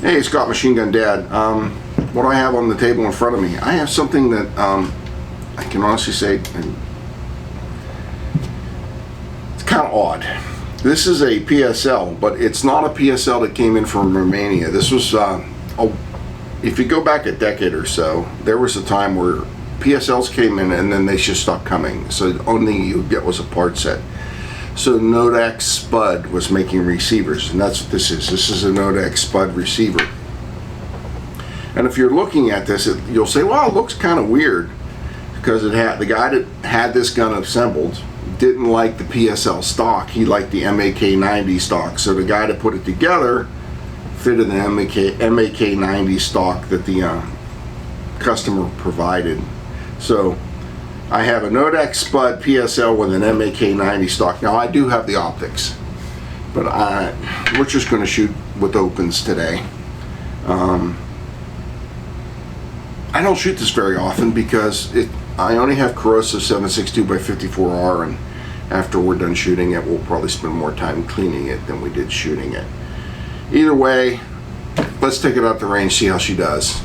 Hey, Scott Machine Gun Dad. What I have on the table in front of me, I have something that I can honestly say it's kind of odd. This is a PSL, but it's not a PSL that came in from Romania. This was, if you go back a decade or so, there was a time where PSLs came in and then they just stopped coming. So the only thing you would get was a part set. So Nodak spud was making receivers, and that's what this is. This is a Nodak spud receiver. And if you're looking at this, you'll say, well, it looks kind of weird, because it had the guy that had this gun assembled didn't like the PSL stock. He liked the MAK90 stock. So the guy that put it together fitted the MAK90 stock that the customer provided. So I have a Nodak spud PSL with an MAK90 stock. Now I do have the optics, but we're just going to shoot with opens today. I don't shoot this very often because I only have corrosive 7.62x54R, and after we're done shooting it, we'll probably spend more time cleaning it than we did shooting it. Either way, let's take it out the range, see how she does.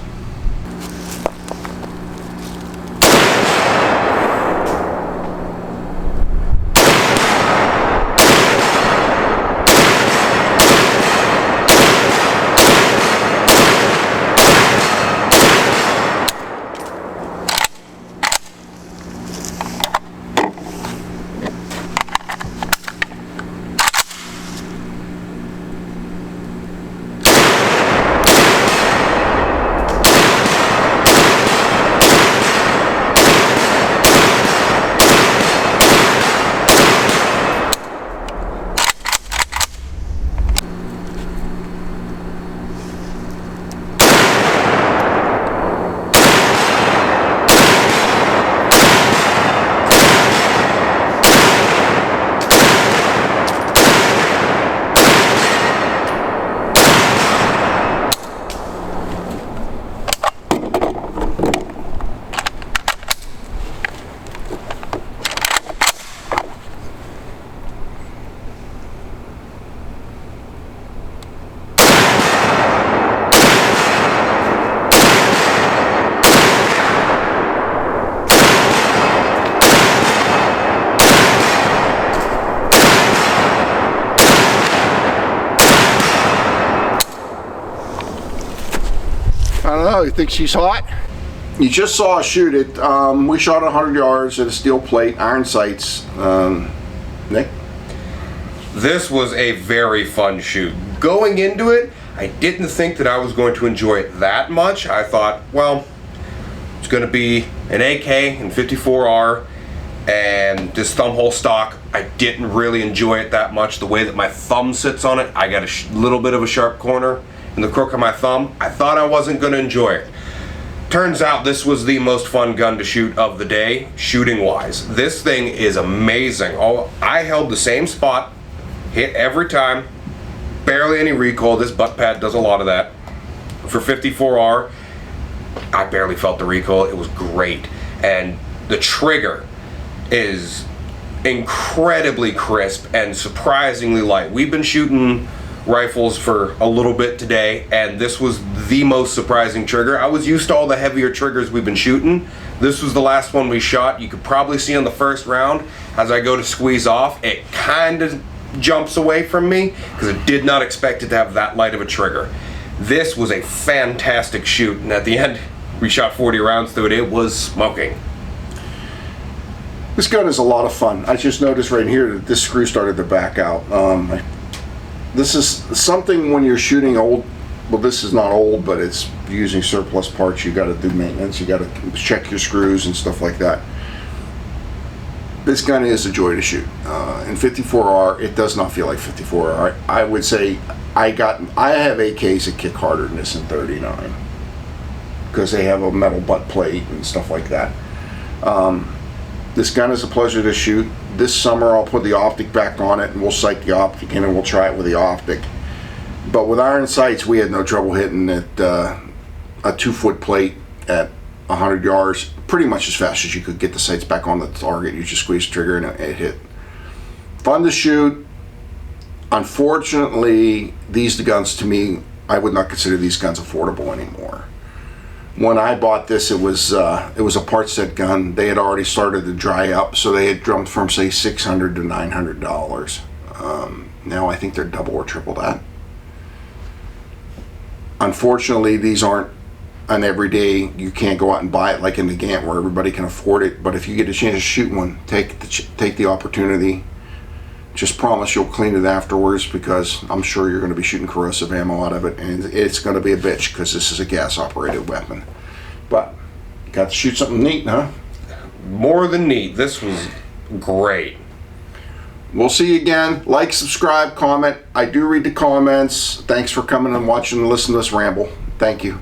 I don't know, you think she's hot? You just saw us shoot it. We shot 100 yards at a steel plate, iron sights. Nick? This was a very fun shoot. Going into it, I didn't think that I was going to enjoy it that much. I thought, well, it's going to be an AK and 54R and this thumb hole stock. I didn't really enjoy it that much. The way that my thumb sits on it, I got a little bit of a sharp corner in the crook of my thumb. I thought I wasn't going to enjoy it. Turns out this was the most fun gun to shoot of the day, shooting wise. This thing is amazing. I held the same spot, hit every time, barely any recoil. This butt pad does a lot of that. For 54R, I barely felt the recoil. It was great. And the trigger is incredibly crisp and surprisingly light. We've been shooting rifles for a little bit today, and this was the most surprising trigger. I was used to all the heavier triggers we've been shooting. This was the last one we shot. You could probably see on the first round, as I go to squeeze off, it kind of jumps away from me because I did not expect it to have that light of a trigger. This was a fantastic shoot, and at the end, we shot 40 rounds through it. It was smoking. This gun is a lot of fun. I just noticed right here that this screw started to back out. This is something when you're shooting old, well, this is not old, but it's using surplus parts. You got to do maintenance. You got to check your screws and stuff like that. This gun is a joy to shoot. In 54R, it does not feel like 54R. I would say I have AKs that kick harder than this in 39 because they have a metal butt plate and stuff like that. This gun is a pleasure to shoot. This summer I'll put the optic back on it and we'll sight the optic in and we'll try it with the optic. But with iron sights, we had no trouble hitting it, a 2-foot plate at 100 yards pretty much as fast as you could get the sights back on the target. You just squeeze the trigger and it hit. Fun to shoot. Unfortunately, these guns to me I would not consider these guns affordable anymore. When I bought this, it was a part set gun. They had already started to dry up, so they had jumped from say $600 to $900. Now I think they're double or triple that. Unfortunately, these aren't an everyday. You can't go out and buy it like in the Gant where everybody can afford it. But if you get a chance to shoot one, take the opportunity. Just promise you'll clean it afterwards, because I'm sure you're going to be shooting corrosive ammo out of it, and it's going to be a bitch because this is a gas-operated weapon. But got to shoot something neat, huh? More than neat. This was great. We'll see you again. Like, subscribe, comment. I do read the comments. Thanks for coming and watching and listening to us ramble. Thank you.